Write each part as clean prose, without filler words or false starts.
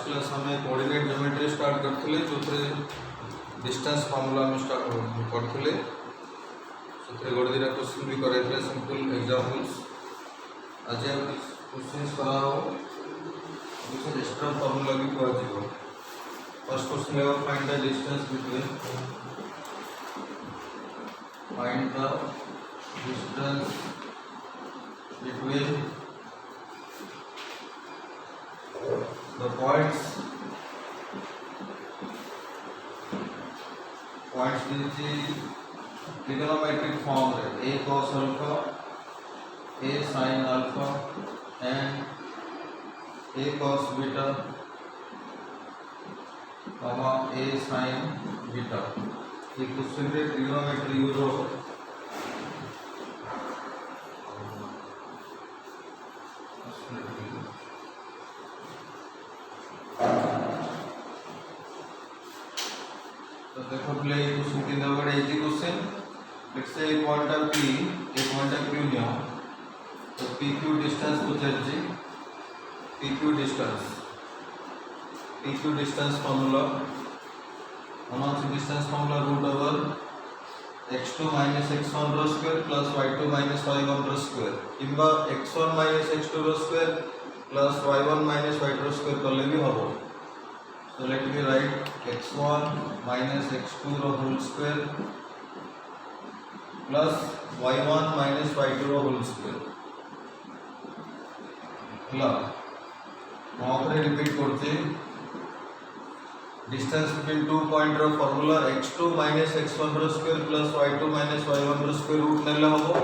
Class हमें coordinate geometry start करथिले जोथे distance formula हम स्टार्ट करथिले जोथे गोटे दिना क्वेश्चन भी कराइथिले सिंपल एग्जांपल्स। आज हम क्वेश्चंस करा हो कुछ एक्स्ट्रा फार्मूला भी करा जीवो। फर्स्ट क्वेश्चन है find the distance between the points is trigonometric form है a cos alpha, a sin alpha and a cos beta, a sin beta। ये क्वेश्चन पे ट्रिगोनोमेट्री यूज हो। तो देखो प्ले क्वेश्चन की number easy question. Let's say एक point of Q नियो तो PQ डिस्टेंस पूछे PQ डिस्टेंस फार्मूला अनोन distance formula root over x2 - x1 रो स्क्वायर प्लस y2 - y1 रो स्क्वायर किंबा x1 - x2 रो स्क्वायर प्लस y1 - y2 रो स्क्वायर करले भी हबो। So let me write x1 minus x2 रो whole square plus y1 minus y2 रो whole square। ହେଲା माउथरे रिपीट करते डिस्टेंस बिटवीन टू पॉइंट रो फार्मूला x2 minus x1 रो square plus y2 minus y1 रो स्क्वायर रूट नेले हबो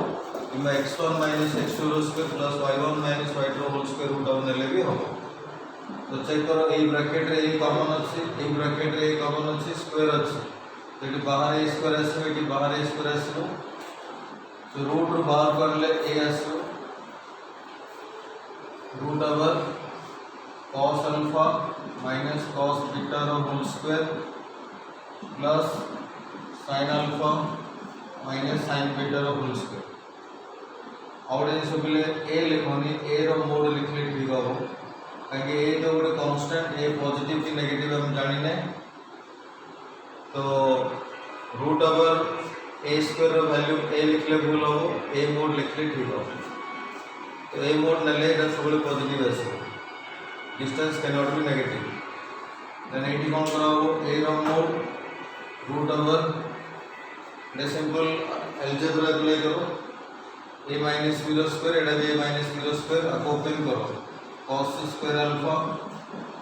किंबा x1 minus x2 रो square plus y1 minus y2 रो होल स्क्वायर रूट अब नेले भी हबो। तो चेक करो ए ब्रैकेट रे ए कॉमन अछि, ए ब्रैकेट रे ए कॉमन अछि, स्क्वायर अछि तो एटी बाहर ए स्क्वायर आसो, एटी बाहर ए स्क्वायर आसो तो रूट रो बाहर करले ए आसो root over cos alpha minus cos beta रो whole square plus sin alpha minus sin beta रो होल स्क्वायर। और जिस बिले a लिखोनी a रो मोड लिखले ठीक हो काहे ए तो गोटे कांस्टेंट ए पॉजिटिव की नेगेटिव हम जानि ने तो रूट ओवर a स्क्वायर रो वैल्यू a लिखले भूल हो a मोड लिखले ठीक हो। तो a मोड नले एटा सब पॉजिटिव आसे distance can not be negative then एटी कोन कराओ a रो mod root over the simple algebra apply करो a माइनस b रो स्क्वायर एटा भी a माइनस b रो स्क्वायर आ ओपन करो cos square alpha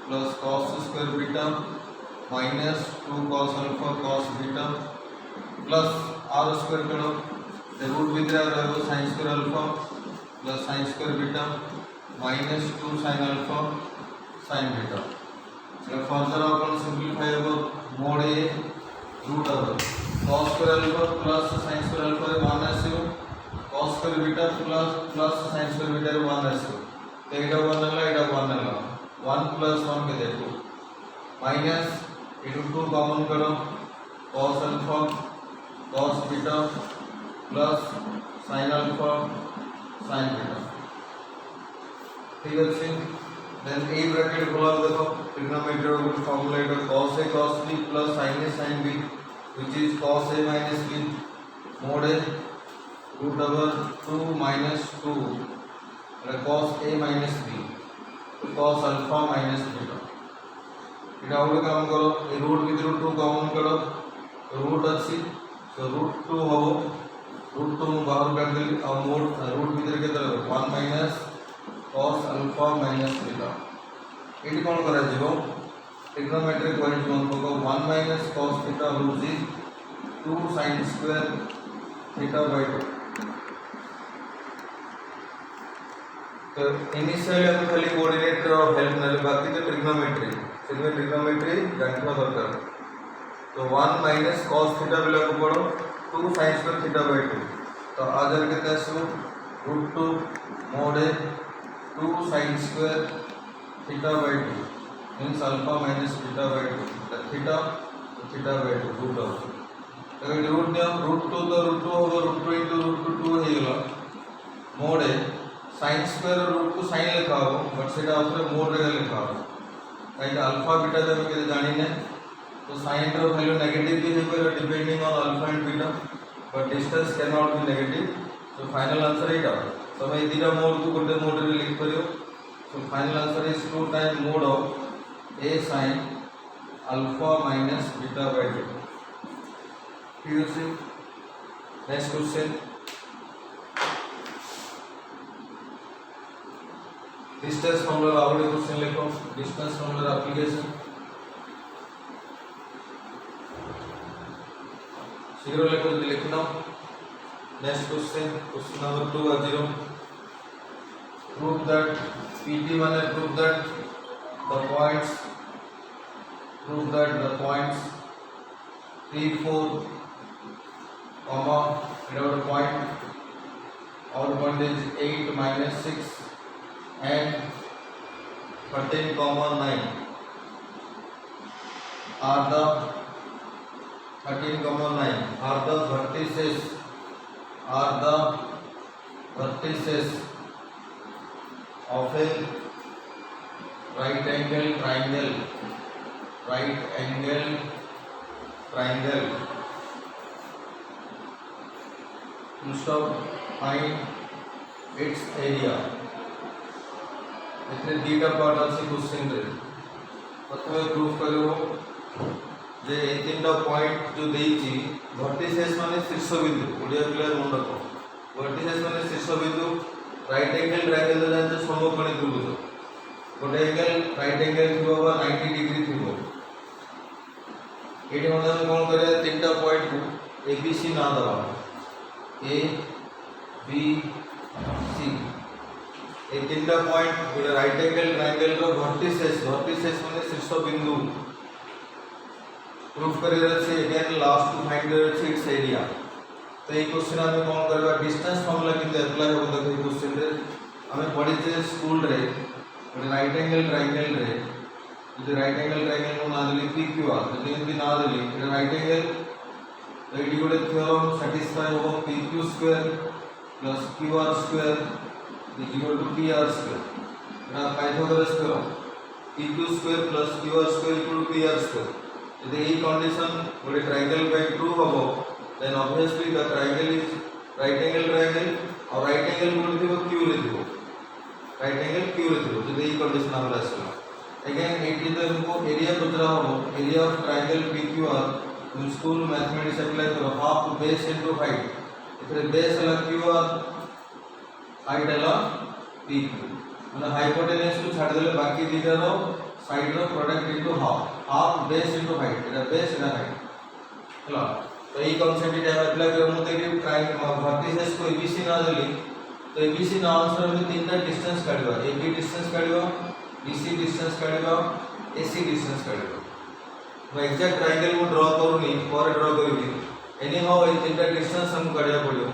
plus cos square beta minus 2 cos alpha cos beta plus r square करो ते root भीतर रहबो sin square alpha plus sin square beta minus 2 sin alpha sin beta. तो further अपन simplify हो mod a root over cos square alpha plus sin square alpha 1 आसीबो cos square beta plus sin square beta 1 आसीबो तो एटा 1 नला एटा 1 नला 1 plus 1 के देखो माइनस इनटू 2 कॉमन करो cos alpha cos beta plus sin alpha sin beta ठीक अछि। देन ए ब्रैकेट खोला देखो ट्रिग्नोमेट्री का फार्मूला है cos a cos b plus sin a sin b which is cos a minus b mod a root over 2 minus 2 cos a minus b तो cos alpha minus beta एटा और काम करो ए root भीतर 2 common करो तो root अछि तो root 2 हो रूट 2 बाहर कर देली और मोड रूट भीतर के तरफ 1 minus cos alpha minus beta एटी कोन करा जीवो ट्रिग्नोमेट्रिक पॉइंट को 1 minus cos theta root 2 sin square theta by 2। तो इनिशियली हम खाली कोऑर्डिनेट रो हेल्प नले बाकी तो ट्रिग्नोमेट्री सेमे ट्रिग्नोमेट्री जानना दरकार। तो 1 minus cos theta बिला को पड़ो 2 sin स्क्वायर theta by 2 तो आजर के आसो root 2 mod a 2 sin square theta by 2 means alpha minus beta by 2 theta by 2 root of तो रूट ने रूट 2 तो रूट 2 होगा रूट 2 into रूट 2 है ये mod a sin square root को sin लिखा हो बट सेटा अपने मोड रे लिखा हो कहीं अल्फा बीटा जब के जानी ने तो साइन रो वैल्यू नेगेटिव भी हो पर depending on alpha and beta but distance can not be negative so final answer एटा तो मैं दीटा मोड को गोटे मोड रे लिख करियो so final answer is 2 time mode of a sin alpha minus beta by 2 ठीक है। Next question distance formula out question लिखो डिस्टेंस फॉर्मूला एप्लीकेशन शीघ्र लिखो जल्दी लिख लो। नेक्स्ट क्वेश्चन क्वेश्चन नंबर 2 और 0 प्रूव दैट pt माने prove that the points 3 4 comma without a point our point is 8 minus 6 and 13 comma 9 are the 13 comma 9 are the vertices of a right angle triangle to stop find its area इतने दीटा part अच्छे question रे प्रथम proof करिवो जे ए तीनटा point जो देइची vertices माने शीर्ष बिंदु Odia clear मन रखो वर्टिसेस माने शीर्ष बिंदु राइट एंगल ट्रायंगल जाने समकोणी त्रिभुज गोटे एंगल राइट एंगल थिबो 90 डिग्री थिबो एटी मध्ये हम कोन करे तीनटा पॉइंट को एबीसी ना दबा ए बी सी ये तीनटा पॉइंट गोटे राइट एंगल ट्रायंगल रो वर्टिसेस माने शीर्ष बिंदु प्रूफ करियर अछि again last to find its area तो ये क्वेश्चन हम कोन करबा डिस्टेंस फार्मूला किंतु अप्लाई हो देखै क्वेश्चन रे हमें पढ़ी जे स्कूल रे गोटे राइट एंगल ट्रायंगल रे जो राइट एंगल ट्रायंगल को ना देली PQR जदि एमती ना देली ये राइट एंगल तो एटी गोटे थ्योरम सैटिस्फाई हो PQ square plus QR square is equal to PR square ना Pythagoras theorem PQ square plus QR square equal to PR square यदि ये कंडीशन गोटे ट्रायंगल पे ट्रू होबो then obviously the triangle is right angle triangle और right angle कोन थिबो Q रे थिबो राइट एंगल Q रे थिबो यदि ये कंडीशन हमरा आसला अगेन एटी तो हमको एरिया पचरा हो area of triangle PQR in school mathematics apply करो हाफ बेस इनटू हाइट इथरे बेस हला QR हाइट हला PQ मतलब हाइपोटेनस को छाड़ देले बाकी दीटा रो साइड रो product into half base into height एटा बेस एटा हाइट हला तो ये कांसेप्ट इटा अप्लाई करो मते कि ट्रायंगल वर्टिसेस को ABC ना देली तो ABC ना आंसर में तीनटा डिस्टेंस काढिबा AB डिस्टेंस काढिबा BC डिस्टेंस काढिबा AC डिस्टेंस काढिबा मैं एग्जैक्ट ट्रायंगल को ड्रा करूनी पर ड्रा करबी एनी हाउ ए तीनटा डिस्टेंस हम काढिया पड़ियो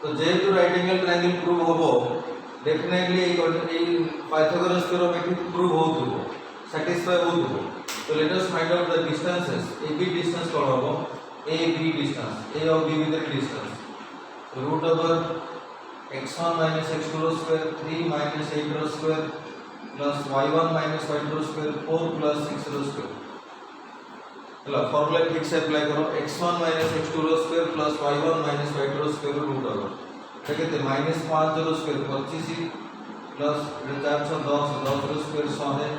तो जेहेतु राइट एंगल ट्रायंगल प्रूव होबो डेफिनेटली ए पाइथागोरस थ्योरम प्रूव होतुबो सैटिस्फाई होतुबो तो let us find out the distances AB distance कोन होबो AB डिस्टेंस A और B with distance root over x1 x2 square 3 8 square plus y1 y2 square 4 plus 6 square चलो formula ठीक से apply करो x1 x2 square plus y1 y2 square root over देखते -5 square 25 plus 410 square 100 है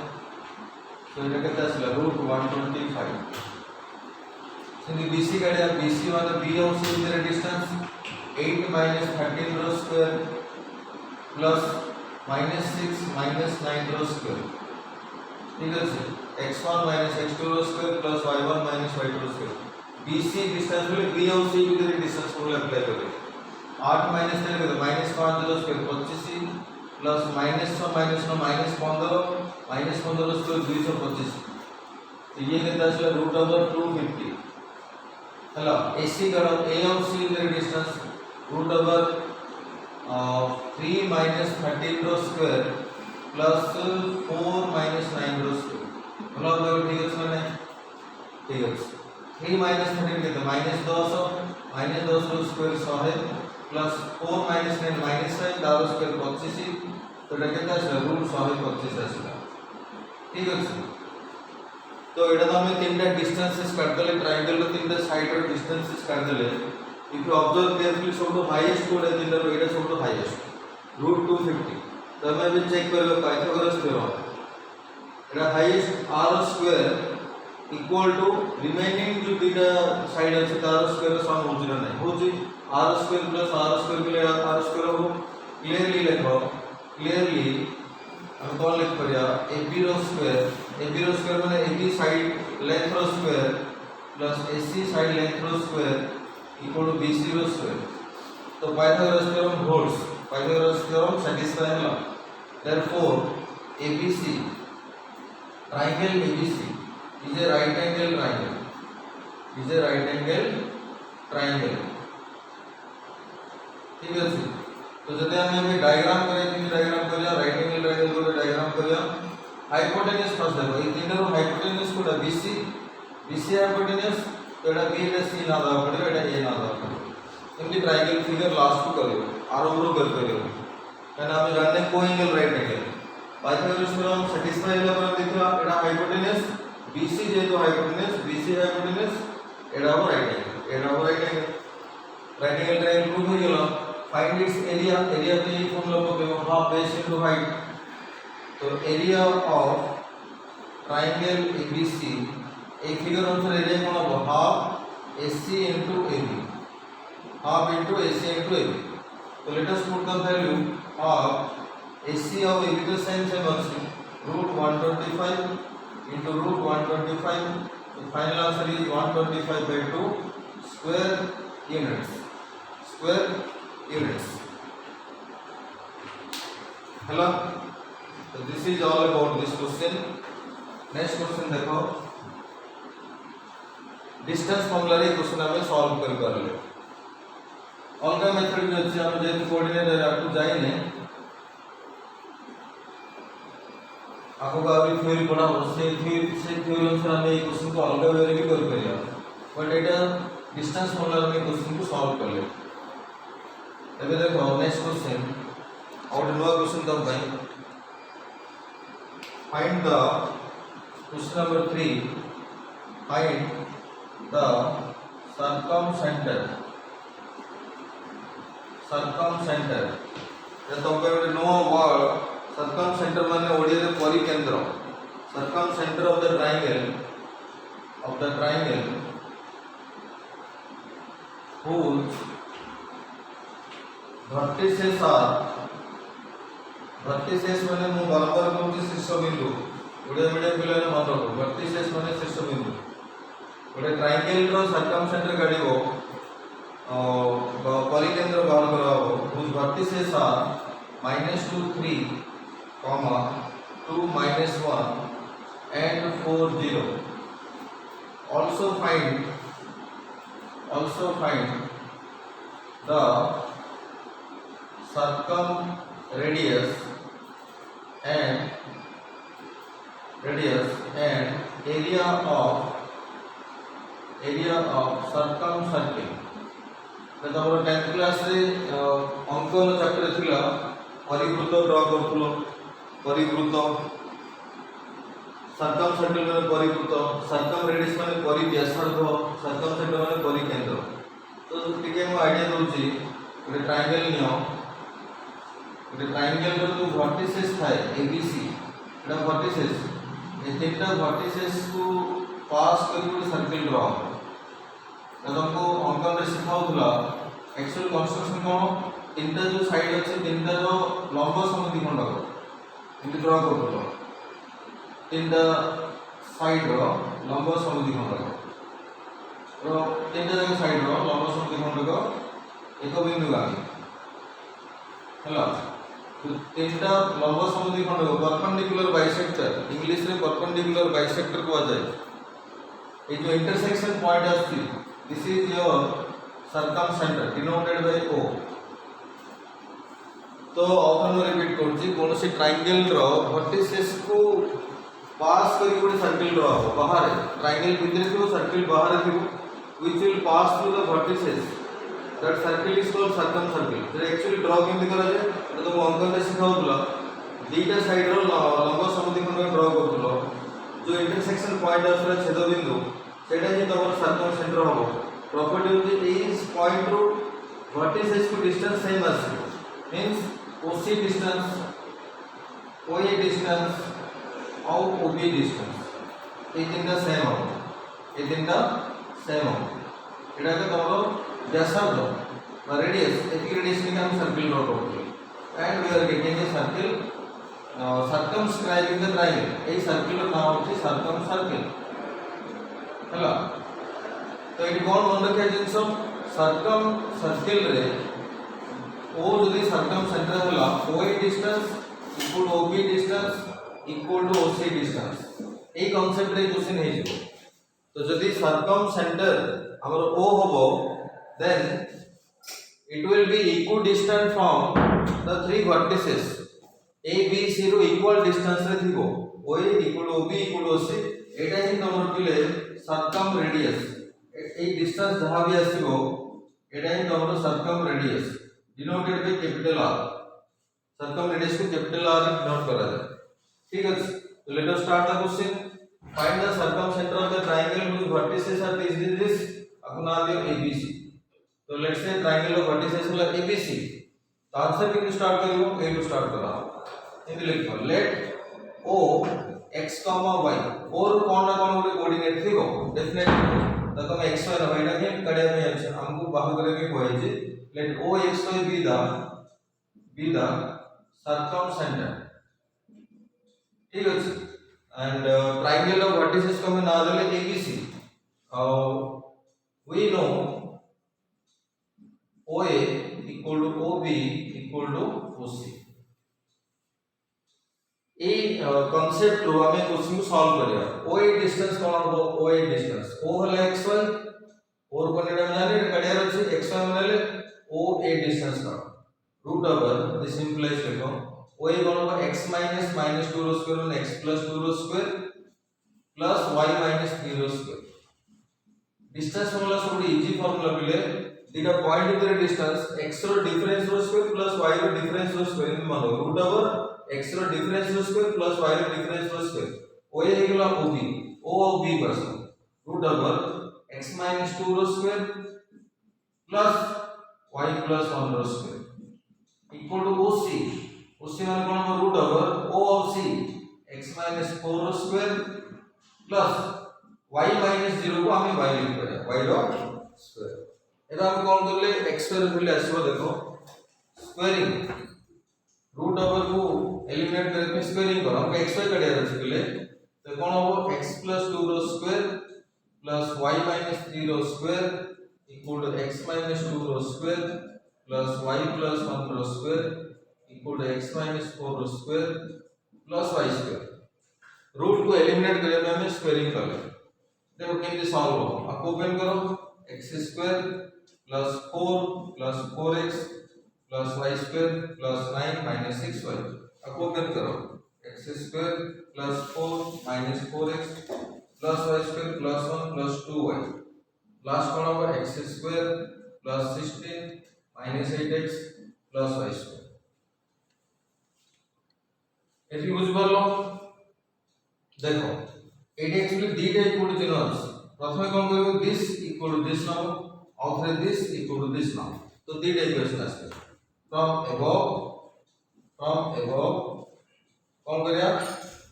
तो এটা कितना আসলে √125 सिंधी BC का BC माने B और C के डिस्टेंस 8 13 स्क्वायर प्लस -6 -9 स्क्वायर ठीक है x1 x2 square plus y1 y2 square BC distance बोले B और C के डिस्टेंस को अप्लाई करें 8 माइनस 10 करो -5 स्क्वायर 25 प्लस -6 -9 -15 स्क्वायर 225 तो ये कितना चला √250 हेलो AC करो A और C के डिस्टेंस √3 13 स्क्वायर प्लस 4 9 स्क्वायर मतलब तो ठीक है मैंने ठीक है 3 13 कितना -10 स्क्वायर 100 है प्लस 4 9 -9 दारो स्क्वायर 25 तो এটা कितना আসলে √125 আসলে ठीक अछि। तो एटा तो हमें तीनटा डिस्टेंसेस काट देले ट्रायंगल रो तीनटा साइड रो डिस्टेंसेस काट देले। इफ यू ऑब्जर्व केयरफुली सब हाईएस्ट कोड है तीनटा रो एटा सब हाईएस्ट √250। तो हमें भी चेक करबो पाइथागोरस थ्योरम एटा highest r square equal to remaining जो तीनटा साइड अछि तार स्क्वायर सम होजी ना नहीं होजी r square plus r square के लिए r स्क्वायर हो। क्लियरली लिखो क्लियरली हम कौन लिख परिया ab रो स्क्वायर माने ab साइड लेंथ रो square plus ac side length रो स्क्वायर इक्वल टू bc रो स्क्वायर। तो Pythagoras theorem holds Pythagoras theorem satisfy होला। Therefore abc triangle abc is a right angle triangle ठीक है। तो जदि हमें डायग्राम करिया कि डायग्राम करिया राइट एंगल ट्रायंगल को डायग्राम करिया हाइपोटेन्यूज फर्स्ट देखो ये तीनरो हाइपोटेन्यूज कोडा BC हाइपोटेन्यूज तो एटा B रे C ना दवा पड़े एटा A ना दवा पड़े एमती ट्रायंगल फिगर लास्ट को करियो आरंभ कर करियो काना हम जानने को angle right angle Pythagoras theorem satisfy होला पर देखियो एटा हाइपोटेन्यूज BC जे तो हाइपोटेन्यूज एटा हो राइट एंगल ट्रायंगल प्रूव हो गेलो। फाइंड इट्स एरिया तो ये फॉर्मूला को हाफ बेस इनटू हाइट। तो एरिया ऑफ ट्रायंगल ABC एक फिगर अनुसार एरिया कोन हो हाफ AC इनटू AB तो let us put the value of AC और AB का साइन सेम अछि √125 into √125 तो final answer is 125/2 square units hello। so this is all about this question। next question देखो distance formula रे question हमें solve कर करले अलगा मेथड भी अछि हम जे कोऑर्डिनेट आपको जाइने आपको गावरी थ्योरी पढ़ा से थ्योरी अनुसार हमें ये क्वेश्चन को अलगा वे भी कर परिया बट एटा डिस्टेंस फॉर्मूला में क्वेश्चन को सॉल्व कर ले। एबे देखो नेक्स्ट क्वेश्चन और नया क्वेश्चन दम भाई find the question number 3 find the circumcenter ये तो पे नो वर्ड circumcenter माने ओडिया रे परिकेंद्र circumcenter of the triangle whose vertices माने मु बराबर कहूची शीर्ष बिंदु ओडिया मीडियम पिला ने मन रखो vertices माने शीर्ष बिंदु ओडे ट्रायंगल रो सर्कमसेंटर गाड़ीबो परिकेंद्र बाहर कराबो whose vertices are -2 3 2 -1 and 4 0 also find the circumradius and area of circumcircle। तो तमरो 10th क्लास रे अंक चैप्टर थिला परिवृत्त ड्रा करथुलो परिवृत्त सर्कमसर्कल माने परिवृत्त सर्कमरेडियस माने परिव्यासार्ध सर्कमसेंटर माने परिकेंद्र। तो टिके मो आईडिया दोची ଗୋଟେ ट्रायंगल नियो ଗୋଟେ ट्रायंगल रो जो वर्टिसेस थाए ABC एटा वर्टिसेस ए तीनटा वर्टिसेस को पास करी ଗୋଟେ सर्कल ड्रा हो। तो तुमको अंकन रे सिखाउथला एक्चुअल कंस्ट्रक्शन कोन तीनटा जो साइड अछि तीनटा जो लंब समिति खंड इनके ड्रा करथलो तीनटा साइड रो लंब समिति खंड तो तीनटा जगह साइड रो लंब समिति खंड को एक बिंदु गामी हला तो तीनटा लंब समिति खंड को परपेंडिकुलर बाइसेक्टर इंग्लिश रे परपेंडिकुलर बाइसेक्टर को आ जाए ये जो इंटरसेक्शन पॉइंट आछि this is your circumcentre denoted by O। तो ऑफन रिपीट करछि कोनोसी ट्रायंगल रो वर्टिसेस को पास करी गोटे सर्कल ड्रा हो बाहर ट्रायंगल भीतर थी सर्कल बाहर the which will pass through the vertices that circle is called circumcircle. तो एक्चुअली ड्रा केमति करा जाय तो अंकन रे सिखाउतला दीटा साइड रो लंब समद्विखंड में ड्रा करथलो जो इंटरसेक्शन पॉइंट आसला छेद बिंदु सेटा ही तमर सर्कम सेंटर हो प्रॉपर्टी होती इस पॉइंट रो वर्टिसेस को डिस्टेंस सेम आसी means OC distance OA distance और OB डिस्टेंस ये तीनटा सेम हो ये तीनटा सेम हो एटा के तमरो व्यासार्ध বা रेडियस एति रेडियस में हम सर्कल ड्रा करथलो and we are getting a circle circumscribing the triangle ए सर्कल रो नाम होची सर्कम सर्कल हला तो एटी कोन मन रखिया जिंस सर्कम सर्कल रे ओ जदी सर्कम सेंटर होला OA distance equal to OB distance equal to OC distance ए कांसेप्ट रे क्वेश्चन हे जिवो तो जदी सर्कम सेंटर हमर O होबो then it will be equidistant from the three vertices A B C रो इक्वल डिस्टेंस रे थिबो OA equal to OB equal to OC एटा ही तमर पिले सर्कम रेडियस ए डिस्टेंस जहां भी आसीबो एटा ही तमर circumradius denoted by capital R circumradius को कैपिटल R डिनोट करा जाए ठीक है तो let us start the question find the circumcentre of the triangle which vertices are this अपना दियो ABC तो let's say triangle of vertices होला ABC तो आंसर किन स्टार्ट करियो A टू स्टार्ट करा एंड लिखो लेट O x, y और कोन ना कोन गोटे कोऑर्डिनेट थिबो डेफिनेटली तो हम x y रहा एटा के कड़िया में आंसर हमको बाहर करे के होय जे late O x y be the circum center ठीक अछि एंड ट्रायंगल ऑफ वर्टिसेस को हम ना देले ABC we know OA equal to OB equal to OC ए कांसेप्ट रो हमें क्वेश्चन को सॉल्व करिया OA डिस्टेंस कोन हो OA डिस्टेंस O होला xy और कोनेडा माने कड़िया अछि xy माने OA डिस्टेंस का रूट ओवर दिस इंप्लाइज लिखो OA कोन हो x - 2 रो स्क्वायर और x + 2 रो स्क्वायर प्लस y - 3 रो स्क्वायर डिस्टेंस फॉर्मूला सब इजी फॉर्मूला पिले दीटा पॉइंट इधर डिस्टेंस x रो डिफरेंस रो स्क्वायर प्लस y रो डिफरेंस रो स्क्वायर मानो रूट ओवर x रो डिफरेंस रो स्क्वायर प्लस y रो डिफरेंस रो स्क्वायर OA हेगला OB O और B परसन root over x - 2 रो square plus y + 1 रो square equal to OC OC माने कोन root over O of C x - 4 रो square plus y - 0 को हमें y लिख करिया y रो स्क्वायर एबा हम कोन करले x स्क्वायर करले आसीबो देखो स्क्वायरिंग रूट ओवर को एलिमिनेट करके स्क्वायरिंग करो हमको xy कड़िया रछि गेले तो कोन हो x + 2 रो स्क्वायर प्लस y - 3 रो स्क्वायर इक्वल टू x - 2 रो स्क्वायर प्लस y + 1 रो स्क्वायर इक्वल टू x - 4 रो square plus y square root को एलिमिनेट करने में हमें स्क्वायरिंग कर ले देखो कैसे सॉल्व हो आपको ओपन करो x² plus 4 plus 4x plus y square plus 9 - 6y अब ओपन करो x² plus 4 minus 4x plus y square plus 1 plus 2y last कौन होगा x² plus 16 minus 8x plus y square एठी बुझ परलो देखो एठी एक्चुअली दीटा इक्वल टू चिन्ह अछि प्रथमे कोन करबो this equal to this now और फिर this equal to this now तो दीटा इक्वेशन आसे फ्रॉम अबव कोन करिया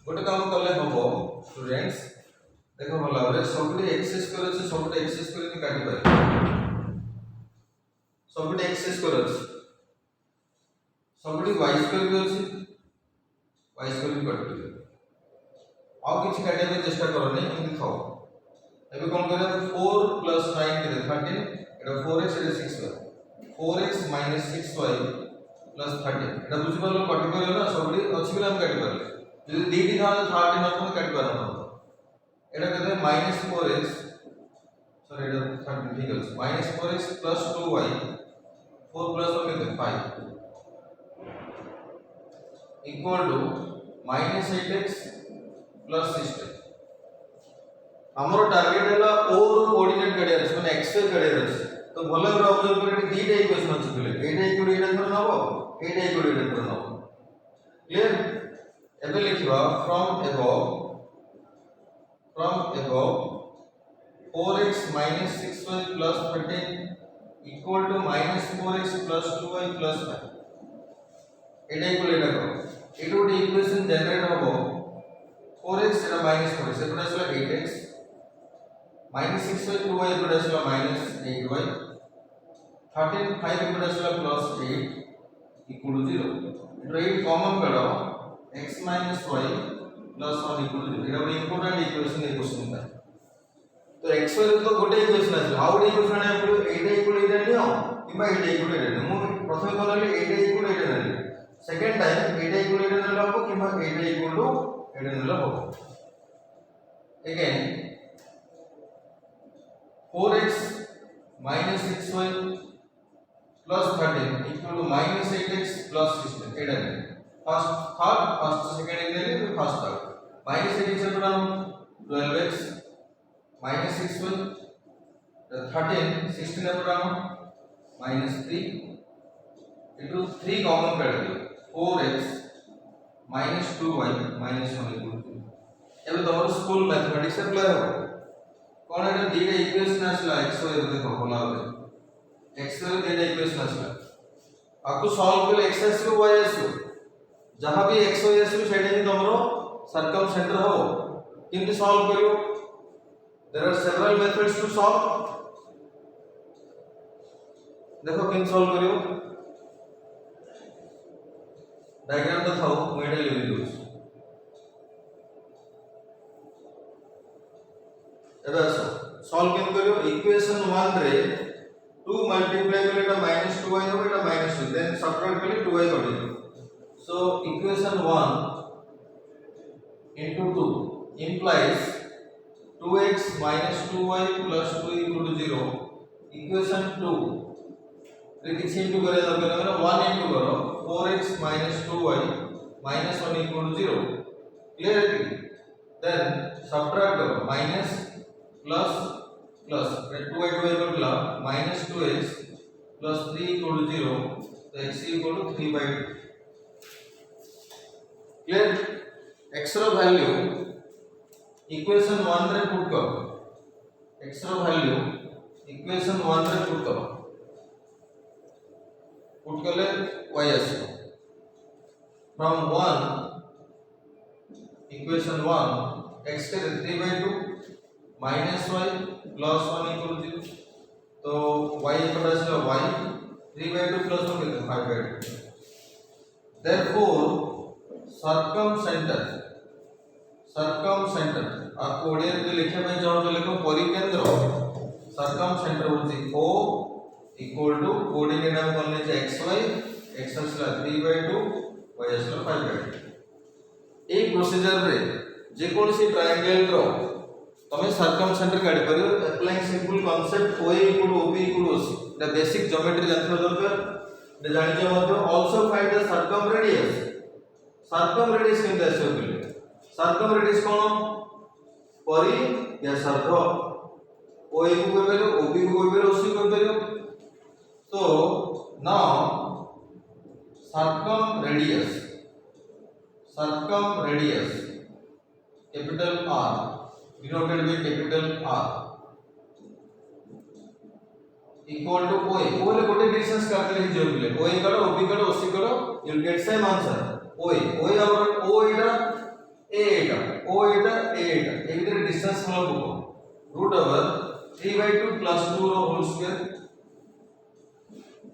गोटे काम करले हबो स्टूडेंट्स देखो भला रे सबटे एक्सेस करे छै सबटे एक्सेस करे नि काटि पारे सबटे एक्सेस करे छै सबटे y स्क्वायर के छै y स्क्वायर भी काटि पारे और किछ काटे में चेष्टा करो नहीं एमि खाओ एबे कोन करे 4 + 9 के 13 एटा 4x एटा 6y 4x - 6y + 13 एटा बुझि परलो काटि परलो ना सबडी अछि बिना हम काटि परले যদি দিটি থাকে 13 না তুমি কাটি পারো না এটা কত -4x সরি এটা 13 ঠিক আছে -4x + 2y 4 + 1 কত 5 इक्वल टू -8x + 16 हमरो टारगेट हैला ओ कोऑर्डिनेट करिया अछि माने x करिया अछि तो भले रे ऑब्जर्व करी दीटा इक्वेशन अछि बोले एटा इक्वल एटा थोड़ा नबो एटा इक्वल एटा थोड़ा नबो क्लियर एबे लिखिबा from above 4x minus 6y plus 13 equal to minus 4x plus 2y plus 5 Etah equal एटा करो एटा गोटे इक्वेशन जनरेट होबो 4x एटा minus 4x एटा असला 8x minus 6y 2y एटा असला minus 8y 13 5 एटा असला plus 8 equal to 0 Etah 8 common करो x minus y plus 1 equal to 0 एटा गोटे important equation ए question का तो x y तो गोटे इक्वेशन आछला आउ गोटे इक्वेशन आने पड़ो एटा इक्वल एटा नियो किबा एटा इक्वल एटा मु प्रथम कोनले एटा इक्वल एटा नेली सेकंड टाइम एटा इक्वल एटा नेला हो किबा एटा इक्वल टू एटा नेला हो again 4x minus 6y plus 13 equal to minus 8x plus 16 एटा ने फर्स्ट सेकंड ने फर्स्ट थर्ड minus 8x एटा 12x minus 6y 13 16 एटा minus 3 into 3 common कर दियो 4x minus 2y minus 1 equal to एबे तोर स्कूल मैथमेटिक्स अप्लाई हो कोन एटा दीटा equation आसला x y देखो होला होबे x रे दीटा इक्वेशन आसला आकु सॉल्व करले x आसो y आसो जहां भी x y आसो सेटा ही तमरो सर्कम सेंटर हो किंतु सॉल्व करियो there are several methods to solve देखो किन सॉल्व करियो डायग्राम तो थाओ मोइडा लिखि दउछ एबे आसो सॉल्व किन करियो इक्वेशन 1 रे 2 मल्टीप्लाई करले एटा -2y हो एटा -2 देन सबट्रैक्ट करले 2y कटियो so equation 1 into 2 implies 2x minus 2y plus 2 equal to 0 equation 2 रे किछि इनटू करे दरकार मतलब 1 इनटू करो 4x minus 2y minus 1 equal to 0 clear है then subtract करो minus plus plus 2y 2y catla minus 2x plus 3 equal to 0 तो x equal to 3 by 2 clear x रो वैल्यू इक्वेशन 1 रे पुट करो x रो value equation 1 रे put करो put करले y आसो फ्रॉम 1 इक्वेशन 1 x के 3 by 2 minus y plus 1 equal to 0 तो y इक्वल आसला y 3 by 2 plus 1 कितना 5 by 2 therefore circumcenter आ कोडियर के लिखे में जाओ तो लिखो परिकेंद्र circumcenter होती O equal to कोऑर्डिनेट हम बोलने से xy x असला 3 by 2 y असला 5 by 2 ए प्रोसीजर रे जे कोनसी ट्रायंगल रो तमे circumcenter काढ परियो applying simple concept OA equal to OB equal to OC the basic geometry जानथो दरकार द जानि जे मत आल्सो फाइंड द circumradius केमते आसो बोले circumradius कोन परि व्यासार्ध OA को कहबेलो OB को कहबेलो OC को कहबेलो तो now circumradius capital R denoted by capital R equal to OA OA ले गोटे डिस्टेंस काटले ही जो बोले OA करो OB करो OC करो you will get same answer OA और O Etah A Etah O Etah A एटा ए भीतर डिस्टेंस हम लोग रूट ओवर 3 by 2 plus 2 रो होल स्क्वायर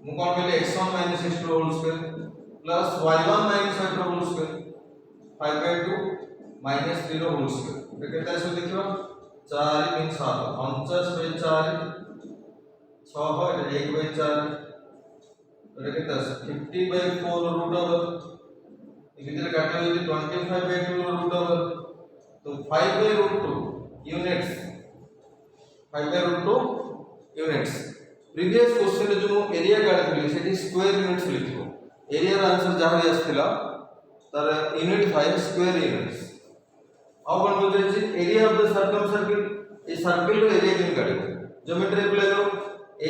मु कोन कहले x1 minus x2 रो whole square plus y1 minus y2 रो होल स्क्वायर 5 by 2 minus 3 रो होल स्क्वायर ये केते आसो देखिबा 4 3 7 49 by 4 6 1 by 4 ये केते आसो 50 by 4 रूट ओवर इधर काटे हुए 25 by 2 रूट ओवर तो 5 by root 2 units 5 by root 2 units previous question जो एरिया काढिथि सेठी स्क्वायर यूनिट्स लिखिबो एरिया रो आंसर जहां भी आस्थिला तार यूनिट 5 स्क्वायर यूनिट्स अब कोन बोलते छी area of the circum circle ए सर्किल रो एरिया केन काढिबो ज्योमेट्री अप्लाई करो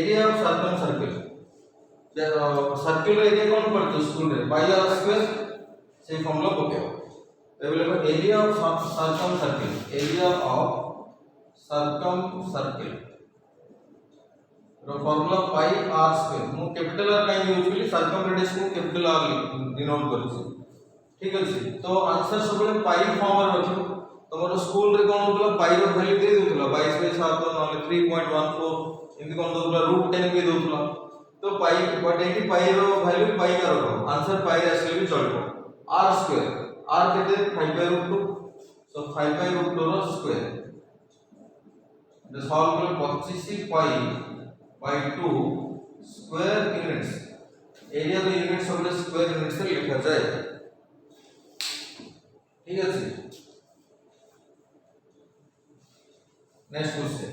area of circum circle circle रो एरिया कोन पड़तो स्कूल रे पाई आर स्क्वायर से फॉर्मूला पकेबो available area of circumcircle, area of circumcircle formula pi r square मु कैपिटल r काई यूज कली सर्कमरेडियस को कैपिटल r डिनोट करछि ठीक अछि तो आंसर सब पाई फॉर्म रे रखियो तमरो स्कूल रे कोन होतला पाई रो वैल्यू दे देउतला 22/7 नले 3.14 इनके कोन दोतला √10 भी दोतला तो पाई बट एटी पाई रो वैल्यू पाई का रखो आंसर पाई रे आसले भी चलबो r स्क्वायर r केते 5/2 सो 5/2 रो स्क्वायर द सॉल्व कर 25 पाई by 2 square units area the units of the square units से लिखा जाए ठीक है जी नेक्स्ट क्वेश्चन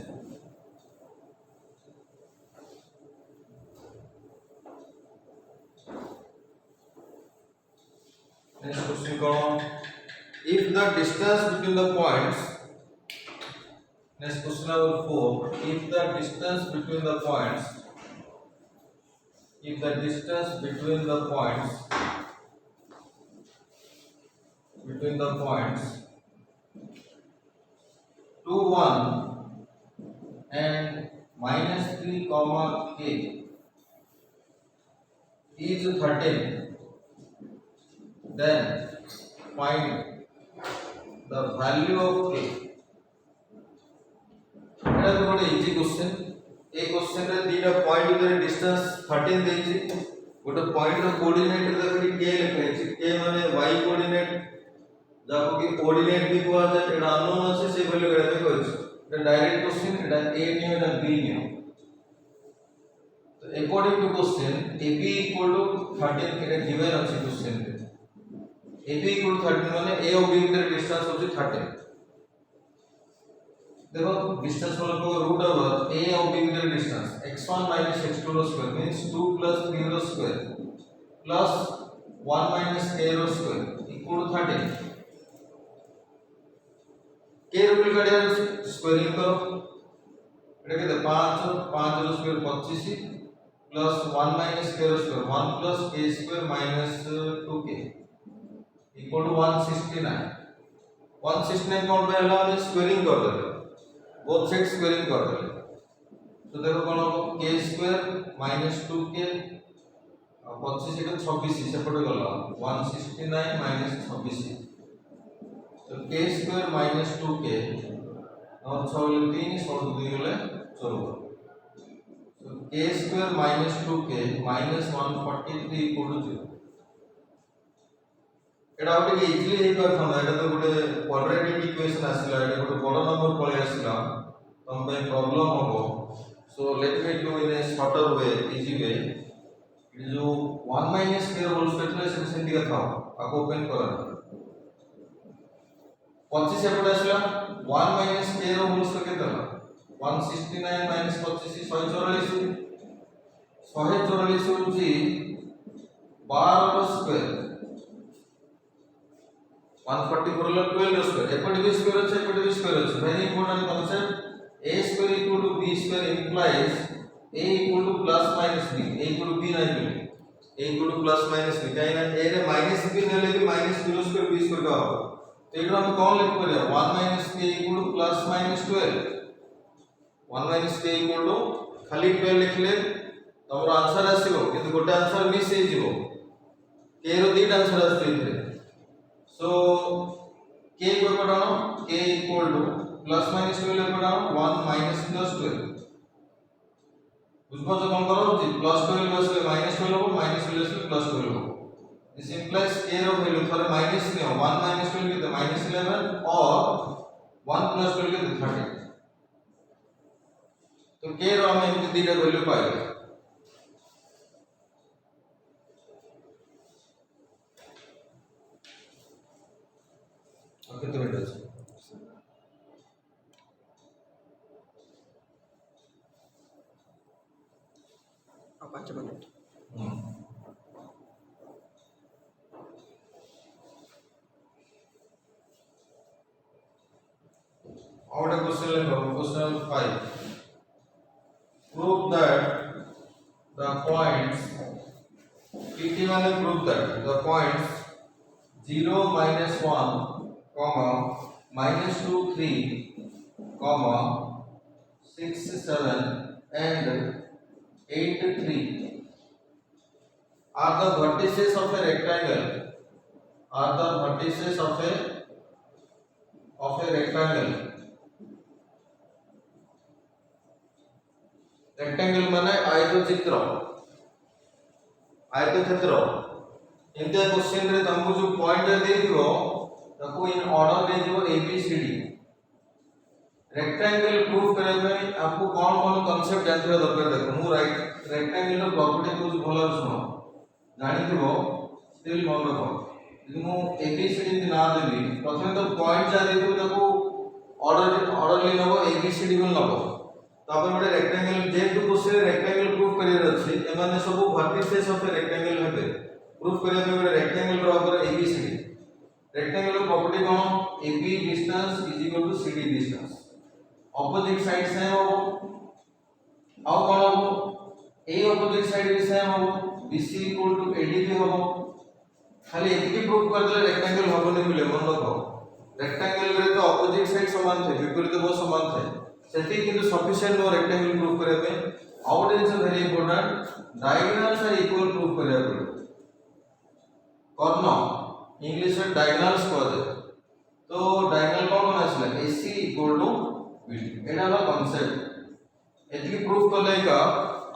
कौन if the distance between the points next question number 4 if the distance between the points 2 1 and -3 comma k is 13 then find the value of k एटा तो गोटे easy question ए question रे दीटा point रे distance 13 देछि गोटे point रो coordinate देखि के लिखा है के माने y कोऑर्डिनेट जाको कि कोऑर्डिनेट भी कोआ जाय एटा अननोन अछि से वैल्यू एटा देखो अछि एटा डायरेक्ट क्वेश्चन एटा a नियो एटा b नियो तो according to question ab equal to 13 एटा गिवन अछि क्वेश्चन रे ab इक्वल टू 13 माने a और b के डिस्टेंस होछि 13 देखो डिस्टेंस वाला को रूट ओवर a और b के डिस्टेंस x1 x2 रो स्क्वायर मींस 2 + 3 रो स्क्वायर प्लस 1 - k रो स्क्वायर इक्वल टू 13 k रो वैल्यू काढिया स्क्वायरिंग करो एटा केते 5 रो स्क्वायर 25 प्लस 1 - k रो square 1 + k square - 2k equal to 169 कौन पे हला हमने स्क्वायरिंग कर देले बोथ साइड स्क्वायरिंग कर देले तो देखो कोन हो k स्क्वायर - 2k 25 एटा 26 सेपटे गला 169 - 26 तो k स्क्वायर - 2k और 6 3 16 2 गले 14 तो k square - 2k -143 equal to 0 एटा गोटे इजीली हे करथन एटा तो गोटे क्वाड्रेटिक इक्वेशन आसिला एटा गोटे बड़ नंबर पळे आसिला तम पे प्रॉब्लम होबो so let me do in A shorter way easy way जो 1 - k होल स्क्वायर से सेंटी का था आको ओपन करा 25 एपटे आसिला 1 - k होल स्क्वायर केते 169 - 25 144 144 होची 12 रो स्क्वायर 144 लो 12 रो स्क्वायर एपटे भी स्क्वायर আছে एपटे भी स्क्वायर আছে very important concept a square equal to b square implies a equal to plus minus b a equal to b नहीं मिले a equal to plus minus b काहे ना a रे minus b नेले भी minus 0 square b square का होगा तो एटा हम कौन लिख परिया 1 - k equal to plus minus 12 1 - k equal to खाली 12 लिखले तमरो आंसर आसीबो किंतु गोटे आंसर मिस हे जीवो k रो दीटा आंसर आसीबे सो k को पढ़ानो k equal to plus minus 12 पढ़ाओ 1 minus plus 12 उसको जो कौन करो जी plus 12 से minus 12 हो minus 12 से plus 12 हो दिस इंप्लाइज k रो वैल्यू थोड़े माइनस ने 1 minus 12 के -11 और 1 plus 12 के 13 तो k रो हम एमती दीटा वैल्यू पाएगा ओके तो बेटा अब 5 मिनट और एक क्वेश्चन ले लो question number 5 prove that the points pt माने prove that the points 0 - 1 -2 3 6 7 and 8 3 are the vertices of a rectangle, are the vertices of a rectangle. Rectangle माने आयतचित्र आयतक्षेत्र इंडिया क्वेश्चन रे तुमको जो पॉइंट देइबो ताको इन ऑर्डर दे दिबो A B C D rectangle proof करे में आपको कौन कांसेप्ट जानथिबा दरकार देखो मु रेक्टेंगल रो प्रॉपर्टी को भलो सुनो जानि थिबो स्टिल मन रखो यदि मु ए बी सी डी ना देबी प्रथम तो पॉइंट जा देबो ताको ऑर्डर ले नबो ए बी सी डी बोल नबो तापर गोटे रेक्टेंगल जेतु क्वेश्चन रेक्टेंगल प्रूफ करियर अछि एमाने सब वर्टिसेस ऑफ ए रेक्टेंगल हेबे प्रूफ करिया में गोटे रेक्टेंगल रो ऊपर A B C D rectangle रो प्रॉपर्टी कोन A B distance is equal to C D distance opposite side same हो आउ कोन हो ए ऑपोजिट साइड भी सेम हो BC इक्वल टू AD भी हो खाली एतिकी प्रूफ कर देले रेक्टेंगल होबने मिले मन रखो रेक्टेंगल रे तो ऑपोजिट साइड समान थे विपरीत बहु समान थे सेति किंतु सफिशिएंट नो रेक्टेंगल प्रूफ करे पे out is very important diagonals are equal proof करे पड़े कर्ण इंग्लिश में डायगोनल्स कहते तो डायगोनल कौन आसला AC equal to BD Etah La concept एतिकी proof करले का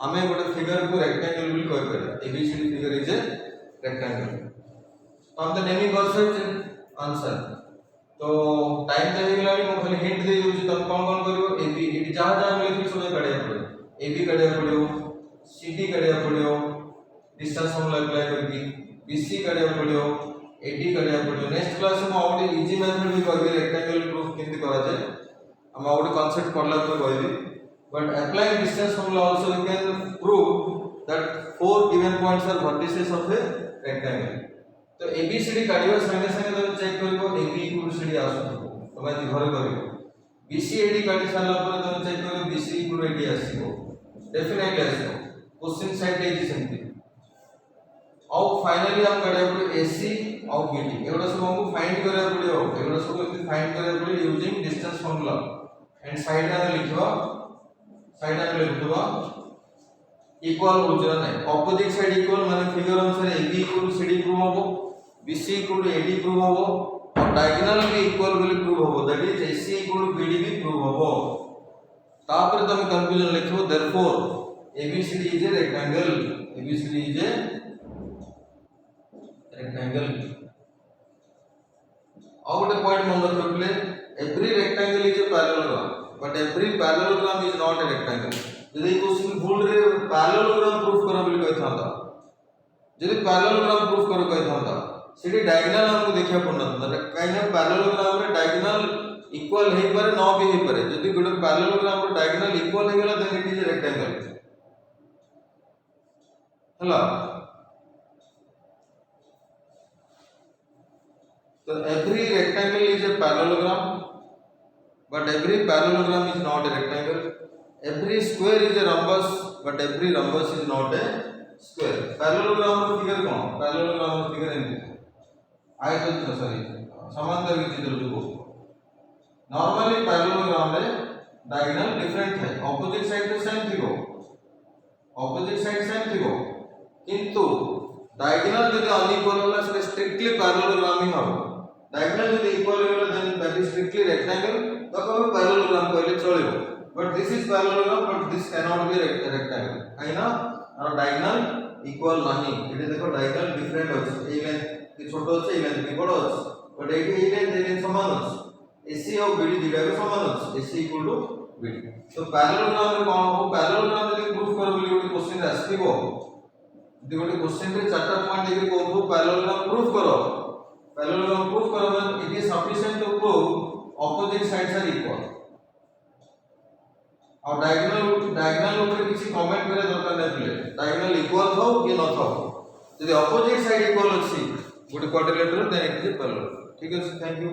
हमें गोटे फिगर को रेक्टेंगल भी कह पारे ABCD figure is a rectangle तो हम तो नेमिंग कांसेप्ट आंसर तो टाइम दे गेलानी मो खाली हिंट दे दूची तुम कौन करियो AB एटी जहां जहां लिखि समय काढिया पड़े AB काढिया पड़ियो CD काढिया पड़ियो डिस्टेंस हम अप्लाई करके BC काढिया पड़ियो AD काढिया पड़ियो नेक्स्ट क्लास में आउट इजी मेथड भी कहबे रेक्टेंगल प्रूफ केंति करा जाय हम आउट कांसेप्ट पढ़ला तो कहबे but applying distance formula also you can prove that four given points are vertices of a rectangle तो ABCD काढिबा संगे संगे तो चेक करबो AB इक्वल CD आसुथबो तमे जे घरे करियो BCAD काढि साला पर तो चेक करियो BC इक्वल AD आसीबो डेफिनेटली आसीबो क्वेश्चन साइड इज सेमती और फाइनली हम काढिया पड़े AC और BD एगुडा सब हमको फाइंड करिया पड़ियो एगुडा सब फाइंड करिया पड़ियो using distance formula and side रे लिखबा साइड में लिखबा इक्वल होजरा नहीं ऑपोजिट साइड इक्वल माने फिगर अनुसार AB इक्वल CD प्रूव होबो BC इक्वल AD प्रूव होबो और डायगोनल भी इक्वल बोली प्रूव होबो that is AC equal BD भी प्रूव होबो तापर तुम कंक्लूजन लिखबो therefore ABCD is a rectangle ABCD is a rectangle और गोटे पॉइंट मन रखले every rectangle is a parallelogram but every parallelogram is not a rectangle यदि क्वेश्चन भूल रे पैरेललोग्राम प्रूफ करो बोली कहथांता यदि पैरेललोग्राम प्रूफ करो कहथांता सेठी डायगोनल हमको देखिया पड़ना था काइना पैरेललोग्राम रे डायगोनल इक्वल हे पारे न भी हे पारे यदि गोटे पैरेललोग्राम रे डायगोनल इक्वल हे गेला then it is a rectangle हला तो every rectangle is a parallelogram but every parallelogram is not a rectangle every square is a rhombus but every rhombus is not a square parallelogram रो figure कोन parallelogram रो figure एंती आयतचित्र sorry समांतर चित्र जो नॉर्मली parallelogram रे diagonal different है ऑपोजिट साइड तो सेम थिगो ऑपोजिट साइड सेम थिगो किंतु डायगोनल यदि अनइक्वल होला से स्ट्रिक्टली parallelogram ही हो डायगोनल यदि इक्वल होला then that is strictly rectangle तो कभी पैरेललोग्राम कहले चलिबो but this is parallelogram but this can not be rectangle काइना और डायगोनल इक्वल नहीं एटे देखो डायगोनल डिफरेंट अछि ए लाइन की छोटो अछि ए लाइन की बड़ो अछि बट एटी ए लाइन समान अछि AC और BD दिटा के समान अछि AC इक्वल टू BD तो पैरेललोग्राम रे कोन हो पैरेललोग्राम यदि प्रूफ करो बोली गोटे क्वेश्चन आसीबो यदि गोटे क्वेश्चन रे चारटा पॉइंट देके कहबो पैरेललोग्राम प्रूफ करो it is sufficient to prove opposite sides are equal और डायगोनल ऊपर किसी कमेंट करे दरकार नै पले डायगोनल इक्वल हो कि न हो यदि opposite side equal अछि गोटे quadrilateral then it is parallel ठीक है थैंक यू।